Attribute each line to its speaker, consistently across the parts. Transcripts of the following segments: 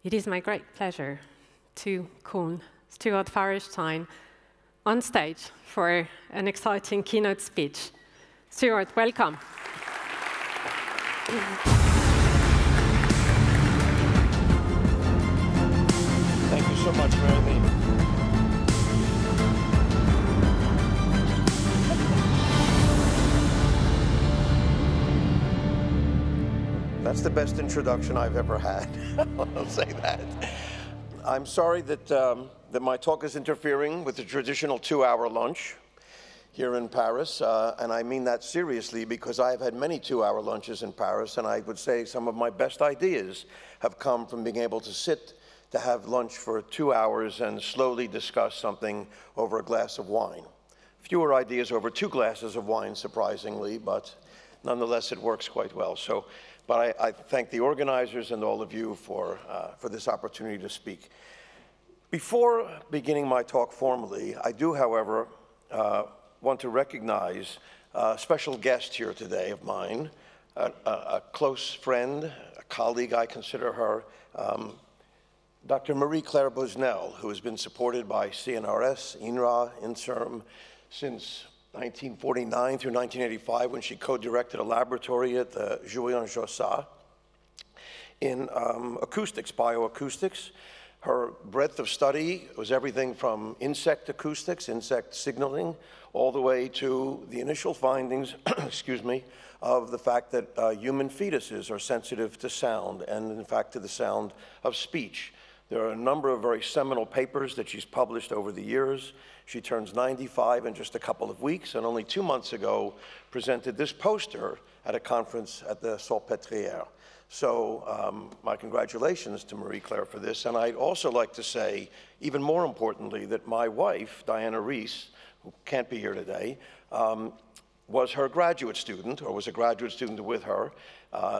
Speaker 1: It is my great pleasure to call Stuart Firestein on stage for an exciting keynote speech. Stuart, welcome.
Speaker 2: Thank you so much, Maryline. That's the best introduction I've ever had. I'll say that. I'm sorry that my talk is interfering with the traditional 2-hour lunch here in Paris, and I mean that seriously because I've had many 2-hour lunches in Paris, and I would say some of my best ideas have come from being able to sit to have lunch for 2 hours and slowly discuss something over a glass of wine. Fewer ideas over 2 glasses of wine, surprisingly, but nonetheless it works quite well. But I thank the organizers and all of you for this opportunity to speak. Before beginning my talk formally, I do, however, want to recognize a special guest here today of mine, a close friend, a colleague, I consider her, Dr. Marie-Claire Busnel, who has been supported by CNRS, INRA, INSERM since 1949 through 1985, when she co-directed a laboratory at the Julian-Jossat in acoustics, bioacoustics. Her breadth of study was everything from insect acoustics, insect signaling, all the way to the initial findings, excuse me, of the fact that human fetuses are sensitive to sound, and in fact to the sound of speech. There are a number of very seminal papers that she's published over the years. She turns 95 in just a couple of weeks, and only 2 months ago presented this poster at a conference at the Salpêtrière. So my congratulations to Marie-Claire for this. And I'd also like to say, even more importantly, that my wife, Diana Reese, who can't be here today, was her graduate student, or was a graduate student with her,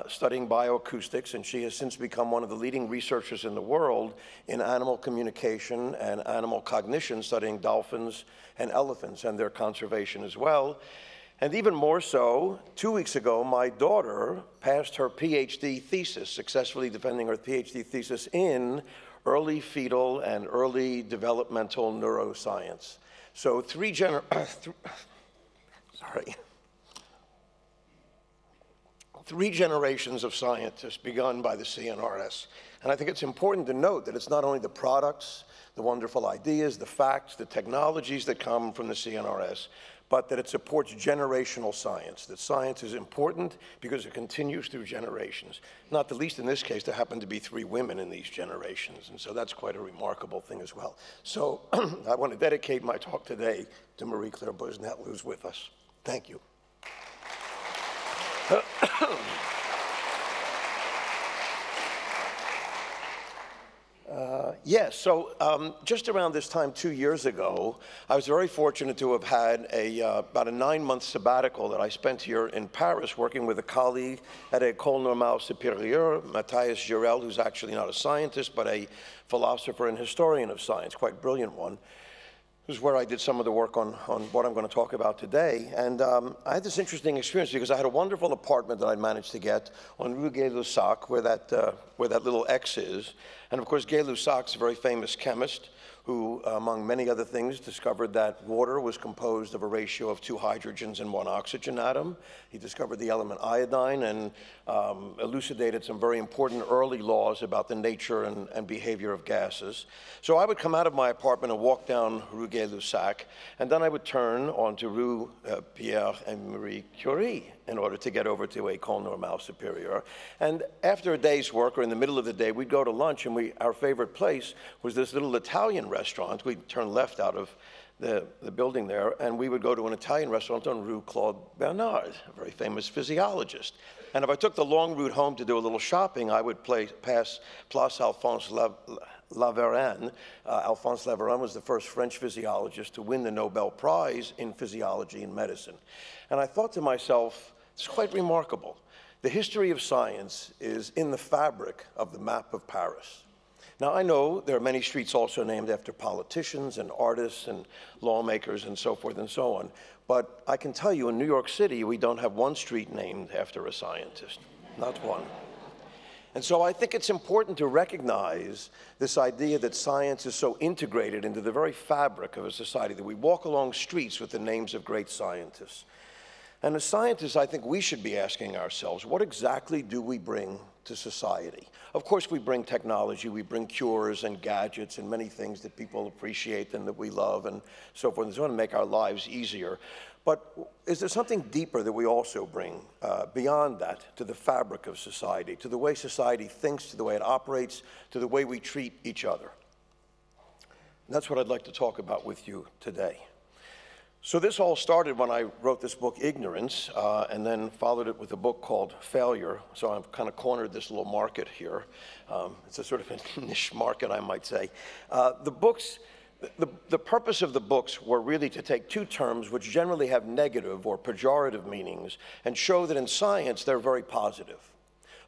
Speaker 2: studying bioacoustics, and she has since become one of the leading researchers in the world in animal communication and animal cognition, studying dolphins and elephants and their conservation as well. And even more so, 2 weeks ago, my daughter passed her PhD thesis, successfully defending her PhD thesis in early fetal and early developmental neuroscience. So three generations of scientists begun by the CNRS. And I think it's important to note that it's not only the products, the wonderful ideas, the facts, the technologies that come from the CNRS, but that it supports generational science, that science is important because it continues through generations. Not the least in this case, there happen to be 3 women in these generations, and so that's quite a remarkable thing as well. So I want to dedicate my talk today to Marie-Claire Busnel, who's with us. Thank you. Yes, so just around this time 2 years ago, I was very fortunate to have had about a 9-month sabbatical that I spent here in Paris working with a colleague at École Normale Supérieure, Matthias Girel, who's actually not a scientist, but a philosopher and historian of science, quite brilliant one. This is where I did some of the work on what I'm going to talk about today. And I had this interesting experience because I had a wonderful apartment that I managed to get on Rue Gay-Lussac, where that little X is. And of course, Gay-Lussac's a very famous chemist who, among many other things, discovered that water was composed of a ratio of 2 hydrogens and 1 oxygen atom. He discovered the element iodine and elucidated some very important early laws about the nature and behavior of gases. So I would come out of my apartment and walk down Rue Gay-Lussac, and then I would turn onto Rue Pierre and Marie Curie in order to get over to École Normale Supérieure. And after a day's work, or in the middle of the day, we'd go to lunch, and our favorite place was this little Italian restaurant. We'd turn left out of the building there, and we would go to an Italian restaurant on Rue Claude Bernard, a very famous physiologist. And if I took the long route home to do a little shopping, I would pass Place Alphonse Laveran. Alphonse Laveran was the first French physiologist to win the Nobel Prize in physiology and medicine. And I thought to myself, it's quite remarkable. The history of science is in the fabric of the map of Paris. Now, I know there are many streets also named after politicians and artists and lawmakers and so forth and so on, but I can tell you in New York City, we don't have one street named after a scientist, not one. And so I think it's important to recognize this idea that science is so integrated into the very fabric of a society that we walk along streets with the names of great scientists. And as scientists, I think we should be asking ourselves, what exactly do we bring to society? Of course, we bring technology, we bring cures and gadgets and many things that people appreciate and that we love and so forth and so on to make our lives easier. But is there something deeper that we also bring beyond that to the fabric of society, to the way society thinks, to the way it operates, to the way we treat each other? And that's what I'd like to talk about with you today. So this all started when I wrote this book, Ignorance, and then followed it with a book called Failure. So I've kind of cornered this little market here. It's a sort of a niche market, I might say. The purpose of the books were really to take two terms which generally have negative or pejorative meanings and show that in science they're very positive.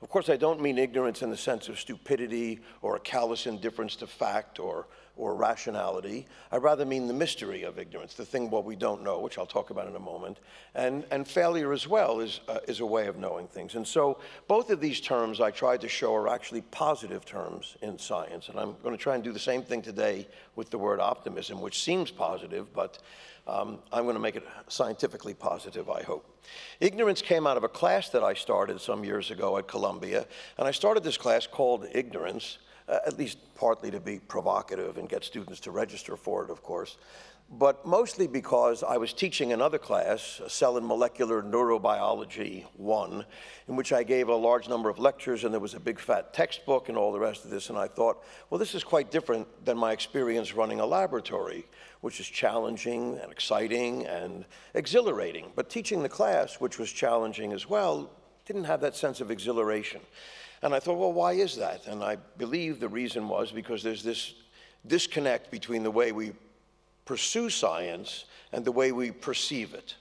Speaker 2: Of course, I don't mean ignorance in the sense of stupidity or a callous indifference to fact or rationality. I rather mean the mystery of ignorance, the thing what we don't know, which I'll talk about in a moment. And failure as well is a way of knowing things. And so both of these terms I tried to show are actually positive terms in science. And I'm going to try and do the same thing today with the word optimism, which seems positive, but I'm going to make it scientifically positive, I hope. Ignorance came out of a class that I started some years ago at Columbia. And I started this class called Ignorance, at least partly to be provocative and get students to register for it, of course, but mostly because I was teaching another class, Cell and Molecular Neurobiology 1, in which I gave a large number of lectures, and there was a big fat textbook and all the rest of this, and I thought, well, this is quite different than my experience running a laboratory, which is challenging and exciting and exhilarating. But teaching the class, which was challenging as well, didn't have that sense of exhilaration. And I thought, well, why is that? And I believe the reason was because there's this disconnect between the way we pursue science and the way we perceive it,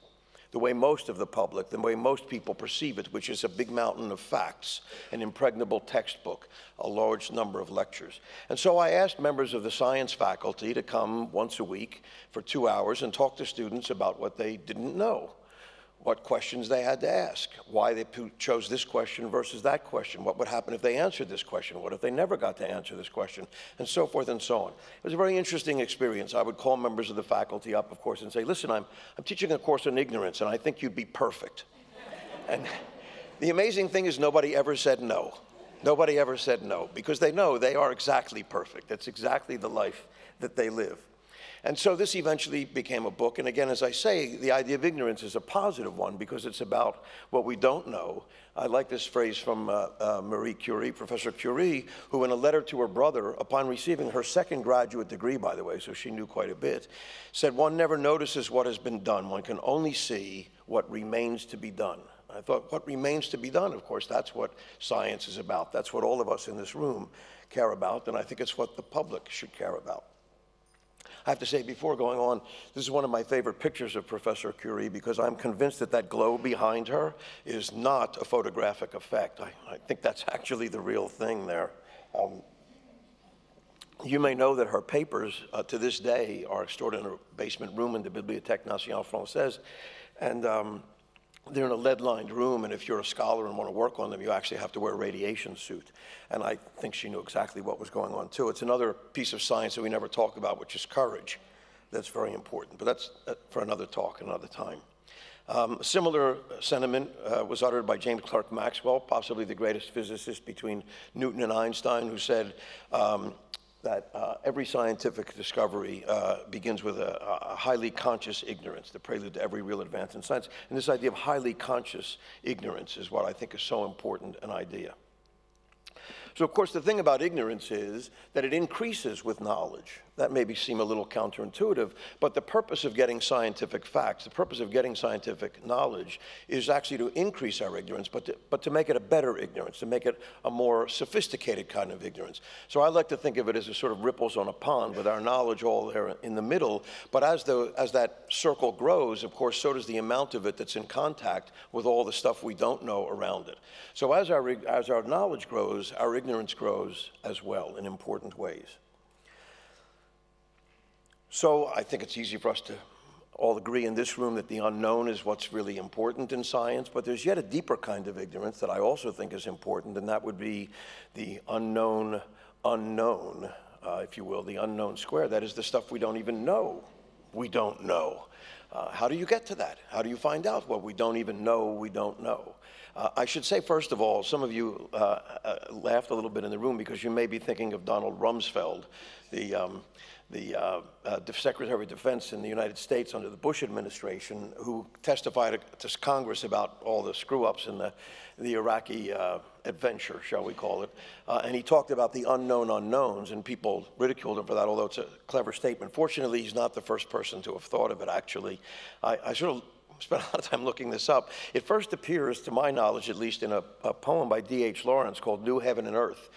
Speaker 2: the way most of the public, the way most people perceive it, which is a big mountain of facts, an impregnable textbook, a large number of lectures. And so I asked members of the science faculty to come once a week for 2 hours and talk to students about what they didn't know, what questions they had to ask, why they chose this question versus that question, what would happen if they answered this question, what if they never got to answer this question, and so forth and so on. It was a very interesting experience. I would call members of the faculty up, of course, and say, listen, I'm teaching a course on ignorance, and I think you'd be perfect. And the amazing thing is nobody ever said no. Nobody ever said no, because they know they are exactly perfect. That's exactly the life that they live. And so this eventually became a book. And again, as I say, the idea of ignorance is a positive one because it's about what we don't know. I like this phrase from Marie Curie, Professor Curie, who in a letter to her brother, upon receiving her second graduate degree, by the way, so she knew quite a bit, said, one never notices what has been done. One can only see what remains to be done. I thought, what remains to be done? Of course, that's what science is about. That's what all of us in this room care about. And I think it's what the public should care about. I have to say, before going on, this is one of my favorite pictures of Professor Curie because I'm convinced that that glow behind her is not a photographic effect. I think that's actually the real thing there. You may know that her papers to this day are stored in a basement room in the Bibliothèque Nationale Française, and they're in a lead-lined room, and if you're a scholar and want to work on them, you actually have to wear a radiation suit. And I think she knew exactly what was going on, too. It's another piece of science that we never talk about, which is courage. That's very important, but that's for another talk, another time. A similar sentiment was uttered by James Clerk Maxwell, possibly the greatest physicist between Newton and Einstein, who said that every scientific discovery begins with a highly conscious ignorance, the prelude to every real advance in science. And this idea of highly conscious ignorance is what I think is so important an idea. So, of course, the thing about ignorance is that it increases with knowledge. That may seem a little counterintuitive, but the purpose of getting scientific facts, the purpose of getting scientific knowledge is actually to increase our ignorance, but to make it a better ignorance, to make it a more sophisticated kind of ignorance. So I like to think of it as a sort of ripples on a pond with our knowledge all there in the middle, but as that circle grows, of course, so does the amount of it that's in contact with all the stuff we don't know around it. So as our knowledge grows, our ignorance grows as well in important ways. So I think it's easy for us to all agree in this room that the unknown is what's really important in science, but there's yet a deeper kind of ignorance that I also think is important, and that would be the unknown unknown, if you will, the unknown square. That is the stuff we don't even know we don't know. How do you get to that? How do you find out what we don't even know we don't know? I should say, first of all, some of you laughed a little bit in the room because you may be thinking of Donald Rumsfeld, the Secretary of Defense in the United States under the Bush administration, who testified to Congress about all the screw-ups in the Iraqi adventure, shall we call it. And he talked about the unknown unknowns, and people ridiculed him for that, although it's a clever statement. Fortunately, he's not the first person to have thought of it, actually. I sort of spent a lot of time looking this up. It first appears, to my knowledge at least, in a poem by D.H. Lawrence called New Heaven and Earth.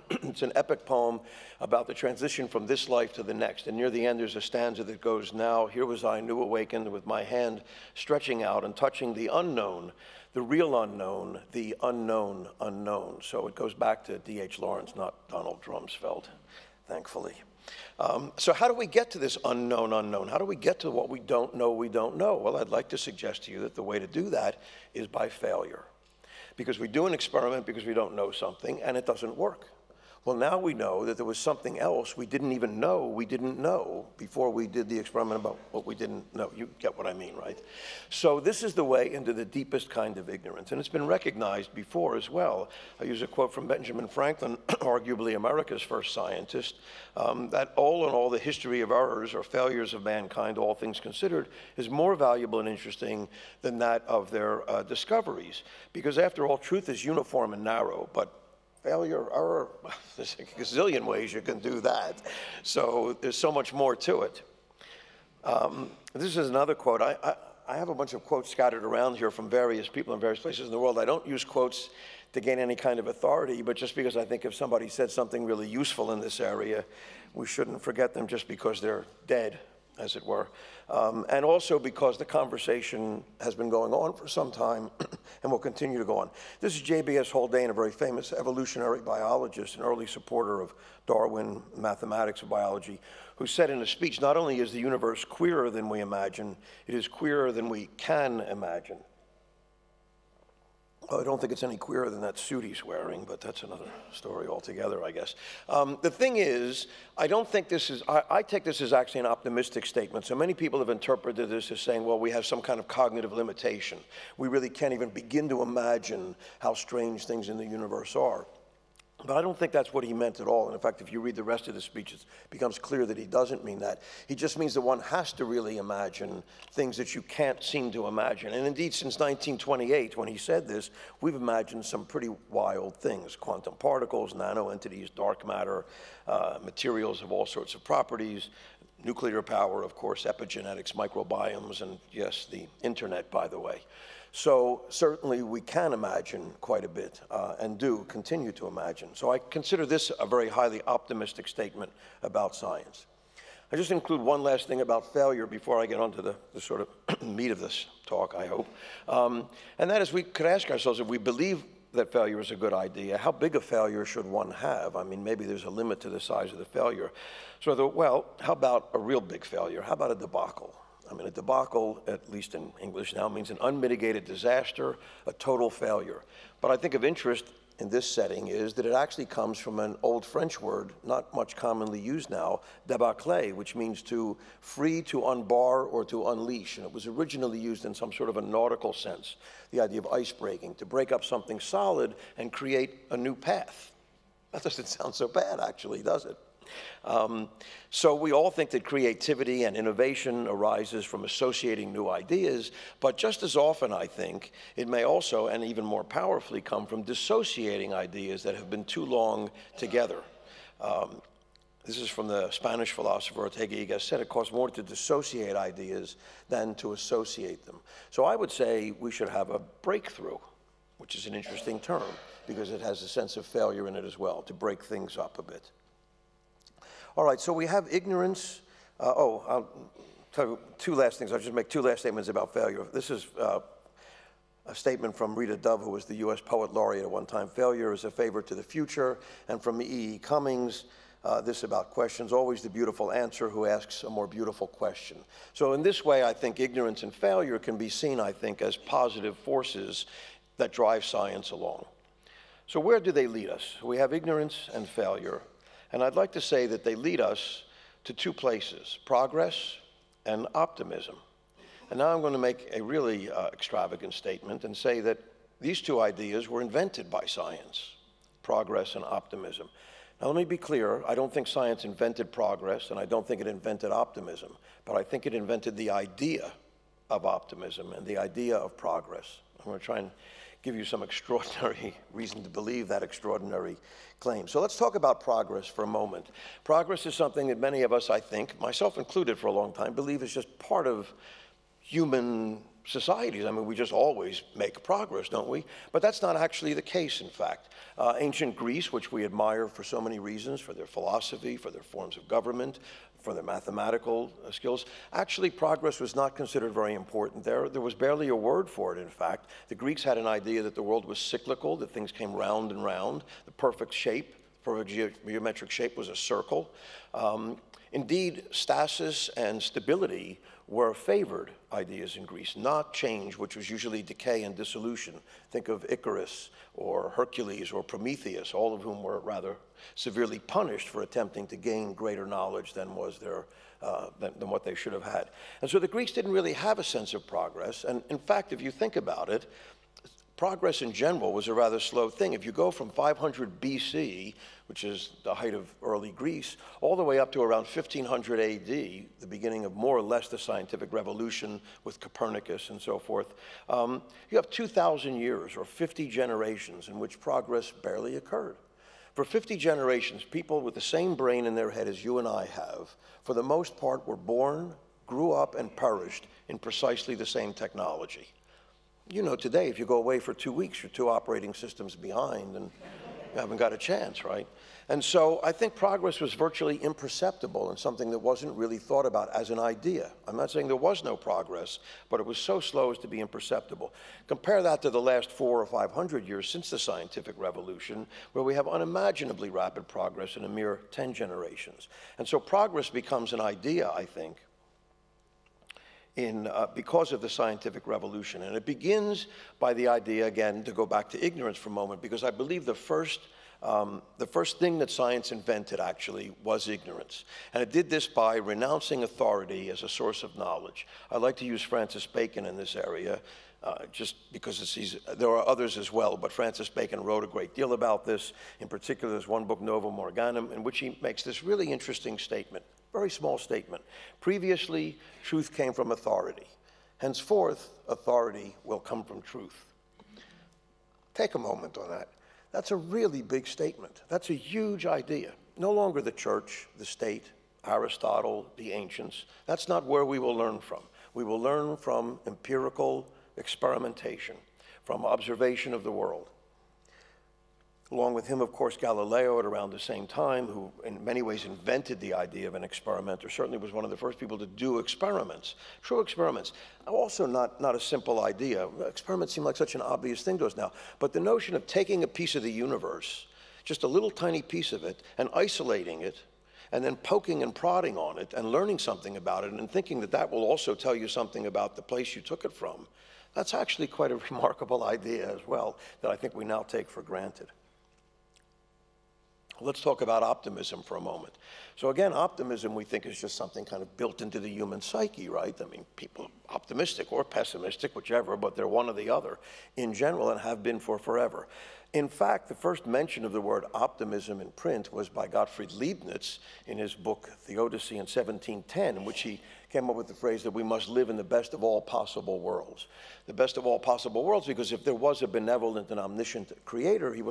Speaker 2: It's an epic poem about the transition from this life to the next. And near the end, there's a stanza that goes, "Now, here was I, new awakened, with my hand stretching out and touching the unknown, the real unknown, the unknown unknown." So it goes back to D.H. Lawrence, not Donald Rumsfeld, thankfully. So how do we get to this unknown unknown? How do we get to what we don't know we don't know? Well, I'd like to suggest to you that the way to do that is by failure. Because we do an experiment because we don't know something, and it doesn't work. Well, now we know that there was something else we didn't even know we didn't know before we did the experiment about what we didn't know. You get what I mean, right? So this is the way into the deepest kind of ignorance, and it's been recognized before as well. I use a quote from Benjamin Franklin, arguably America's first scientist, that all in all, the history of errors or failures of mankind, all things considered, is more valuable and interesting than that of their discoveries. Because after all, truth is uniform and narrow, but failure, error, there's a gazillion ways you can do that. So there's so much more to it. This is another quote. I have a bunch of quotes scattered around here from various people in various places in the world. I don't use quotes to gain any kind of authority, but just because I think if somebody said something really useful in this area, we shouldn't forget them just because they're dead, as it were. And also because the conversation has been going on for some time and will continue to go on. This is J.B.S. Haldane, a very famous evolutionary biologist, an early supporter of Darwin, mathematics of biology, who said in a speech, not only is the universe queerer than we imagine, it is queerer than we can imagine. Well, I don't think it's any queerer than that suit he's wearing, but that's another story altogether, I guess. The thing is, I don't think this is, I take this as actually an optimistic statement. So many people have interpreted this as saying, well, we have some kind of cognitive limitation. We really can't even begin to imagine how strange things in the universe are. But I don't think that's what he meant at all. And in fact, if you read the rest of the speech, it becomes clear that he doesn't mean that. He just means that one has to really imagine things that you can't seem to imagine. And indeed, since 1928, when he said this, we've imagined some pretty wild things: quantum particles, nano-entities, dark matter, materials of all sorts of properties, nuclear power, of course, epigenetics, microbiomes, and yes, the internet, by the way. So certainly we can imagine quite a bit and do continue to imagine. So I consider this a very highly optimistic statement about science. I just include one last thing about failure before I get on to the sort of meat of this talk, I hope. And that is, we could ask ourselves, if we believe that failure is a good idea, how big a failure should one have? I mean, maybe there's a limit to the size of the failure. So I thought, well, how about a real big failure? How about a debacle? I mean, a debacle, at least in English now, means an unmitigated disaster, a total failure. But I think of interest in this setting is that it actually comes from an old French word, not much commonly used now, débâcler, which means to free, to unbar, or to unleash. And it was originally used in some sort of a nautical sense, the idea of ice breaking, to break up something solid and create a new path. That doesn't sound so bad, actually, does it? So we all think that creativity and innovation arises from associating new ideas, but just as often, I think, it may also, and even more powerfully, come from dissociating ideas that have been too long together. This is from the Spanish philosopher Ortega y Gasset. It costs more to dissociate ideas than to associate them. So I would say we should have a breakthrough, which is an interesting term, because it has a sense of failure in it as well, to break things up a bit. All right, so we have ignorance. I'll tell you two last things. I'll just make two last statements about failure. This is a statement from Rita Dove, who was the US Poet Laureate at one time. Failure is a favor to the future. And from E.E. Cummings, this about questions, always the beautiful answer who asks a more beautiful question. So in this way, I think ignorance and failure can be seen, I think, as positive forces that drive science along. So where do they lead us? We have ignorance and failure. And I'd like to say that they lead us to two places, progress and optimism. And now I'm going to make a really extravagant statement and say that these two ideas were invented by science, progress and optimism. Now let me be clear, I don't think science invented progress and I don't think it invented optimism, but I think it invented the idea of optimism and the idea of progress. I'm going to try and give you some extraordinary reason to believe that extraordinary claim. So let's talk about progress for a moment. Progress is something that many of us, I think, myself included for a long time, believe is just part of human societies. I mean, we just always make progress, don't we? But that's not actually the case, in fact. Ancient Greece, which we admire for so many reasons, for their philosophy, for their forms of government, for their mathematical skills, actually progress was not considered very important there. There was barely a word for it, in fact. The Greeks had an idea that the world was cyclical, that things came round and round. The perfect shape, perfect geometric shape was a circle. Indeed, stasis and stability were favored ideas in Greece, not change, which was usually decay and dissolution. Think of Icarus or Hercules or Prometheus, all of whom were rather severely punished for attempting to gain greater knowledge than was their, than what they should have had. And so the Greeks didn't really have a sense of progress. And in fact, if you think about it, progress in general was a rather slow thing. If you go from 500 BC, which is the height of early Greece, all the way up to around 1500 AD, the beginning of more or less the scientific revolution with Copernicus and so forth, you have 2,000 years or 50 generations in which progress barely occurred. For 50 generations, people with the same brain in their head as you and I have, for the most part, were born, grew up, and perished in precisely the same technology. You know, today, if you go away for 2 weeks, you're 2 operating systems behind and you haven't got a chance, right? And so I think progress was virtually imperceptible and something that wasn't really thought about as an idea. I'm not saying there was no progress, but it was so slow as to be imperceptible. Compare that to the last 400 or 500 years since the scientific revolution, where we have unimaginably rapid progress in a mere 10 generations. And so progress becomes an idea, I think, because of the scientific revolution. And it begins by the idea, again, to go back to ignorance for a moment, because I believe the first thing that science invented, actually, was ignorance. And it did this by renouncing authority as a source of knowledge. I like to use Francis Bacon in this area, just because there are others as well, but Francis Bacon wrote a great deal about this. In particular, there's one book, Novum Organum, in which he makes this really interesting statement. Very small statement. Previously, truth came from authority. Henceforth, authority will come from truth. Take a moment on that. That's a really big statement. That's a huge idea. No longer the church, the state, Aristotle, the ancients. That's not where we will learn from. We will learn from empirical experimentation, from observation of the world. Along with him, of course, Galileo at around the same time, who in many ways invented the idea of an experimenter, certainly was one of the first people to do experiments, true experiments. Also not a simple idea. Experiments seem like such an obvious thing to us now, but the notion of taking a piece of the universe, just a little tiny piece of it, and isolating it, and then poking and prodding on it and learning something about it and thinking that that will also tell you something about the place you took it from, that's actually quite a remarkable idea as well that I think we now take for granted. Let's talk about optimism for a moment. So again, optimism we think is just something kind of built into the human psyche, right? I mean, people are optimistic or pessimistic, whichever, but they're one or the other in general and have been for forever. In fact, the first mention of the word optimism in print was by Gottfried Leibniz in his book Theodicy in 1710, in which he came up with the phrase that we must live in the best of all possible worlds. The best of all possible worlds, because if there was a benevolent and omniscient creator, he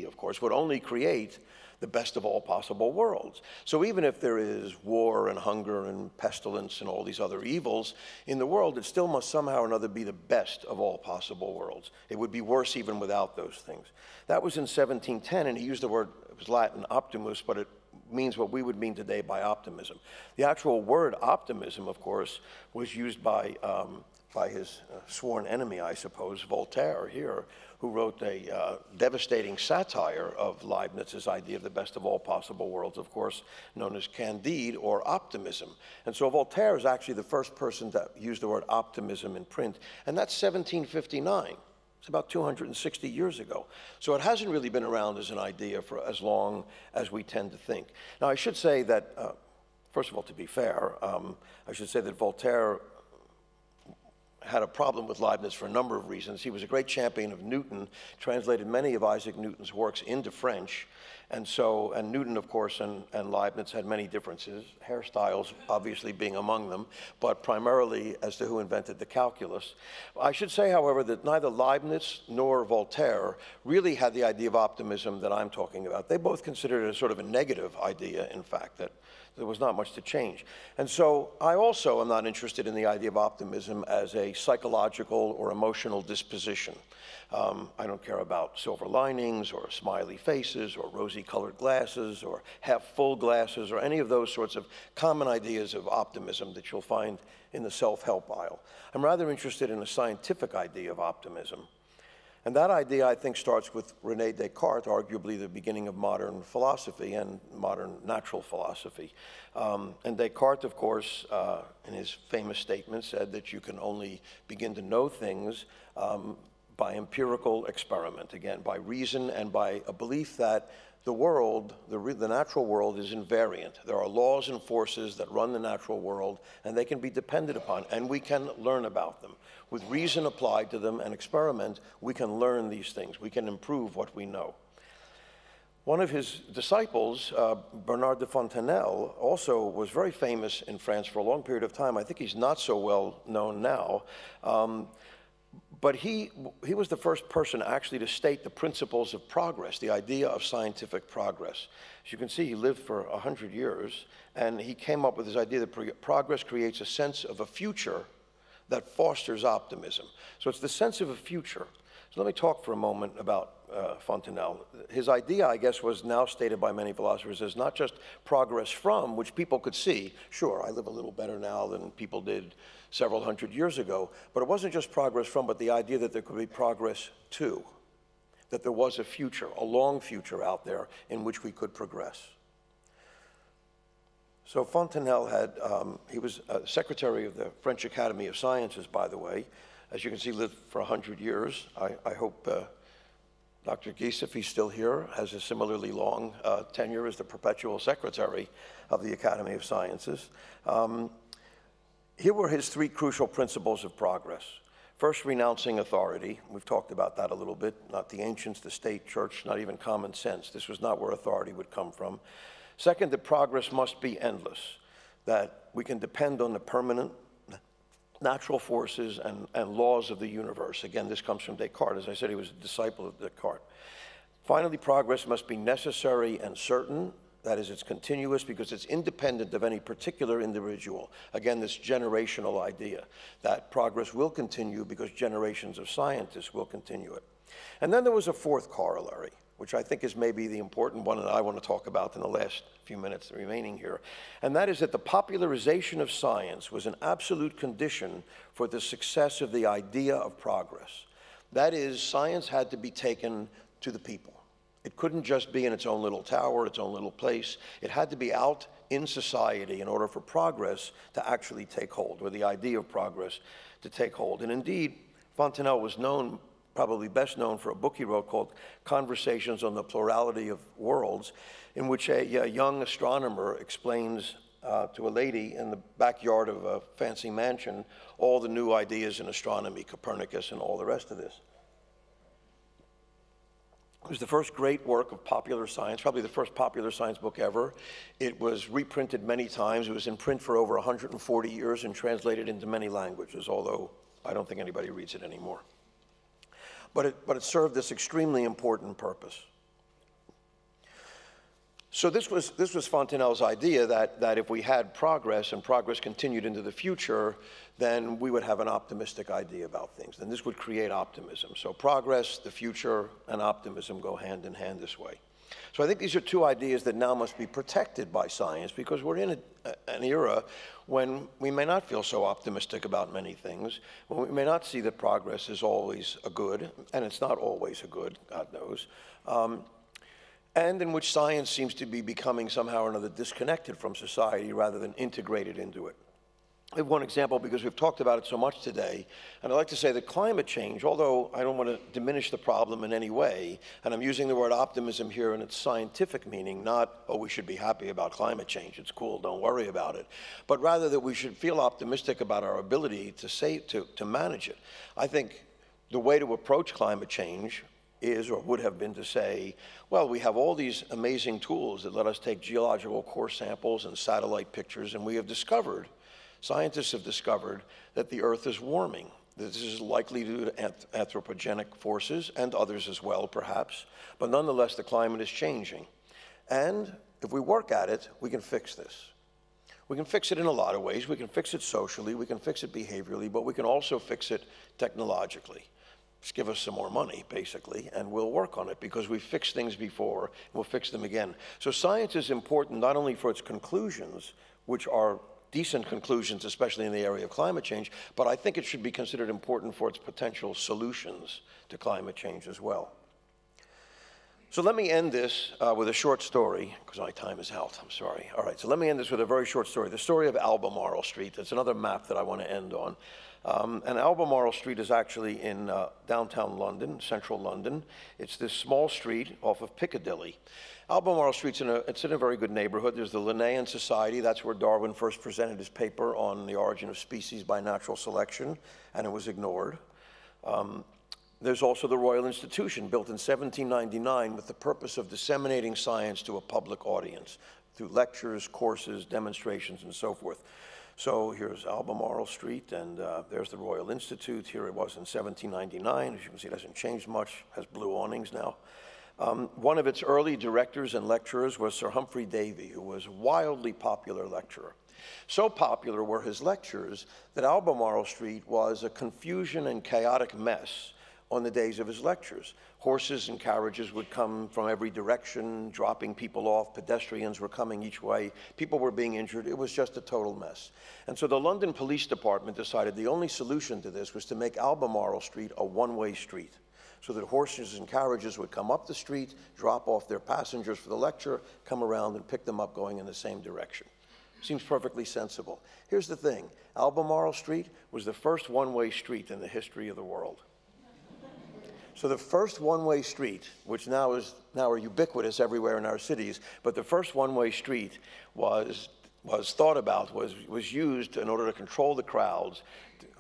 Speaker 2: of course, would only create the best of all possible worlds. So even if there is war and hunger and pestilence and all these other evils in the world, it still must somehow or another be the best of all possible worlds. It would be worse even without those things. That was in 1710, and he used the word, it was Latin, optimus, but it means what we would mean today by optimism. The actual word optimism, of course, was used by by his sworn enemy, I suppose, Voltaire here, who wrote a devastating satire of Leibniz's idea of the best of all possible worlds, of course, known as Candide or optimism. And so Voltaire is actually the first person to use the word optimism in print, and that's 1759. It's about 260 years ago. So it hasn't really been around as an idea for as long as we tend to think. Now, I should say that, first of all, to be fair, I should say that Voltaire had a problem with Leibniz for a number of reasons. He was a great champion of Newton, translated many of Isaac Newton's works into French, and Newton, of course, and Leibniz had many differences, hairstyles obviously being among them, but primarily as to who invented the calculus. I should say, however, that neither Leibniz nor Voltaire really had the idea of optimism that I'm talking about. They both considered it a sort of a negative idea, in fact, that there was not much to change. And so I also am not interested in the idea of optimism as a psychological or emotional disposition. I don't care about silver linings or smiley faces or rosy-colored glasses or half-full glasses or any of those sorts of common ideas of optimism that you'll find in the self-help aisle. I'm rather interested in a scientific idea of optimism. And that idea, I think, starts with René Descartes, arguably the beginning of modern philosophy and modern natural philosophy. And Descartes, of course, in his famous statement, said that you can only begin to know things by empirical experiment, again, by reason and by a belief that the world, the natural world, is invariant. There are laws and forces that run the natural world, and they can be depended upon, and we can learn about them. With reason applied to them and experiment, we can learn these things. We can improve what we know. One of his disciples, Bernard de Fontanelle, also was very famous in France for a long period of time. I think he's not so well known now. But he was the first person actually to state the principles of progress, the idea of scientific progress. As you can see, he lived for 100 years, and he came up with this idea that progress creates a sense of a future that fosters optimism. So it's the sense of a future. So let me talk for a moment about Fontanelle. His idea, I guess, was now stated by many philosophers as not just progress from, which people could see, sure, I live a little better now than people did several hundred years ago, but it wasn't just progress from, but the idea that there could be progress to, that there was a future, a long future out there in which we could progress. So Fontanelle had, he was secretary of the French Academy of Sciences, by the way. As you can see, lived for 100 years. I hope Dr. Gies, if he's still here, has a similarly long tenure as the perpetual secretary of the Academy of Sciences. Here were his three crucial principles of progress. First, renouncing authority. We've talked about that a little bit. Not the ancients, the state, church, not even common sense. This was not where authority would come from. Second, that progress must be endless, that we can depend on the permanent natural forces and laws of the universe. Again, this comes from Descartes. As I said, he was a disciple of Descartes. Finally, progress must be necessary and certain. That is, it's continuous because it's independent of any particular individual. Again, this generational idea that progress will continue because generations of scientists will continue it. And then there was a fourth corollary, which I think is maybe the important one, and I want to talk about in the last few minutes remaining here, and that is that the popularization of science was an absolute condition for the success of the idea of progress. That is, science had to be taken to the people. It couldn't just be in its own little tower, its own little place. It had to be out in society in order for progress to actually take hold, or the idea of progress to take hold. And indeed, Fontanelle was known, probably best known for a book he wrote called Conversations on the Plurality of Worlds, in which a young astronomer explains to a lady in the backyard of a fancy mansion all the new ideas in astronomy, Copernicus and all the rest of this. It was the first great work of popular science, probably the first popular science book ever. It was reprinted many times. It was in print for over 140 years and translated into many languages, although I don't think anybody reads it anymore. But it served this extremely important purpose. So this was Fontanelle's idea that if we had progress and progress continued into the future, then we would have an optimistic idea about things. And this would create optimism. So progress, the future, and optimism go hand in hand this way. So I think these are two ideas that now must be protected by science, because we're in an era when we may not feel so optimistic about many things, when we may not see that progress is always a good, and it's not always a good, God knows, and in which science seems to be becoming somehow or another disconnected from society rather than integrated into it. I have one example because we've talked about it so much today, and I'd like to say that climate change, although I don't want to diminish the problem in any way, and I'm using the word optimism here in its scientific meaning, not, oh, we should be happy about climate change, it's cool, don't worry about it, but rather that we should feel optimistic about our ability to manage it. I think the way to approach climate change is, or would have been, to say, well, we have all these amazing tools that let us take geological core samples and satellite pictures, and we have discovered, scientists have discovered, that the Earth is warming. This is likely due to anthropogenic forces, and others as well, perhaps, but nonetheless, the climate is changing. And if we work at it, we can fix this. We can fix it in a lot of ways. We can fix it socially, we can fix it behaviorally, but we can also fix it technologically. Just give us some more money, basically, and we'll work on it, because we've fixed things before, and we'll fix them again. So science is important not only for its conclusions, which are decent conclusions, especially in the area of climate change, but I think it should be considered important for its potential solutions to climate change as well. So let me end this with a short story, because my time is out, I'm sorry. All right, so let me end this with a very short story. The story of Albemarle Street. That's another map that I want to end on. And Albemarle Street is actually in downtown London, central London. It's this small street off of Piccadilly. Albemarle Street's it's in a very good neighborhood. There's the Linnaean Society. That's where Darwin first presented his paper on the origin of species by natural selection, and it was ignored. There's also the Royal Institution, built in 1799 with the purpose of disseminating science to a public audience through lectures, courses, demonstrations, and so forth. So here's Albemarle Street, and there's the Royal Institute. Here it was in 1799. As you can see, it hasn't changed much, has blue awnings now. One of its early directors and lecturers was Sir Humphrey Davy, who was a wildly popular lecturer. So popular were his lectures that Albemarle Street was a confusion and chaotic mess on the days of his lectures. Horses and carriages would come from every direction, dropping people off. Pedestrians were coming each way. People were being injured. It was just a total mess. And so the London Police Department decided the only solution to this was to make Albemarle Street a one-way street, so that horses and carriages would come up the street, drop off their passengers for the lecture, come around and pick them up going in the same direction. Seems perfectly sensible. Here's the thing. Albemarle Street was the first one-way street in the history of the world. So the first one-way street, which now are ubiquitous everywhere in our cities, but the first one-way street was used in order to control the crowds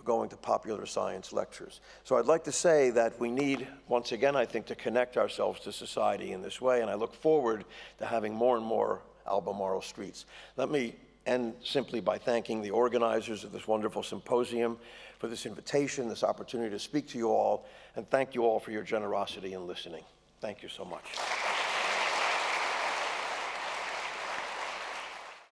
Speaker 2: going to popular science lectures. So I'd like to say that we need, once again, I think, to connect ourselves to society in this way, and I look forward to having more and more Albemarle Streets. Let me end simply by thanking the organizers of this wonderful symposium for this invitation, this opportunity to speak to you all, and thank you all for your generosity in listening. Thank you so much.